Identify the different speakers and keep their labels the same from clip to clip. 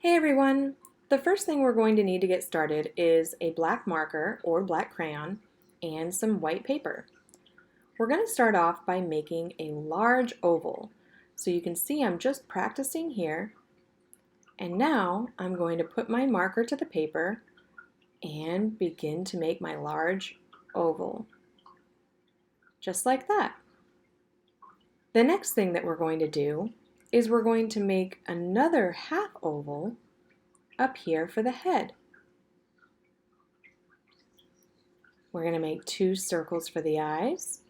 Speaker 1: Hey everyone! The first thing we're going to need to get started is a black marker or black crayon and some white paper. We're going to start off by making a large oval. So you can see I'm just practicing here, and now I'm going to put my marker to the paper and begin to make my large oval. Just like that. The next thing that we're going to do is we're going to make another half oval up here for the head. We're going to make 2 circles for the eyes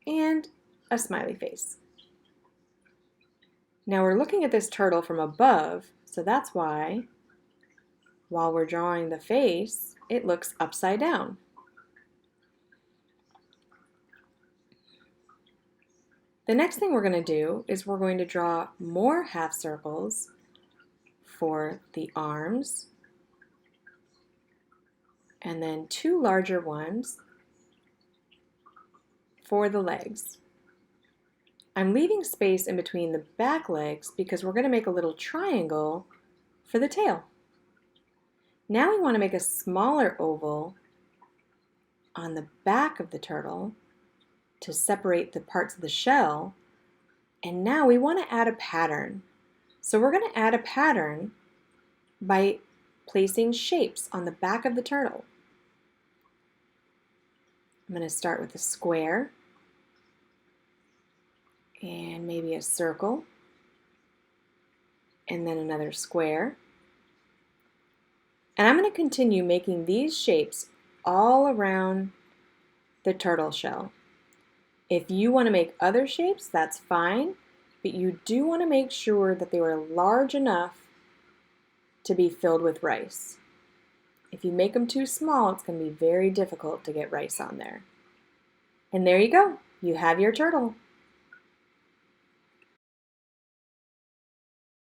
Speaker 1: and a smiley face. Now we're looking at this turtle from above, so that's why while we're drawing the face, it looks upside down. The next thing we're going to do is we're going to draw more half circles for the arms and then 2 larger ones for the legs. I'm leaving space in between the back legs because we're going to make a little triangle for the tail. Now we want to make a smaller oval on the back of the turtle to separate the parts of the shell. And now we want to add a pattern. So we're going to add a pattern by placing shapes on the back of the turtle. I'm going to start with a square and maybe a circle and then another square. And I'm going to continue making these shapes all around the turtle shell. If you want to make other shapes, that's fine, but you do want to make sure that they are large enough to be filled with rice. If you make them too small, it's going to be very difficult to get rice on there. And there you go. You have your turtle.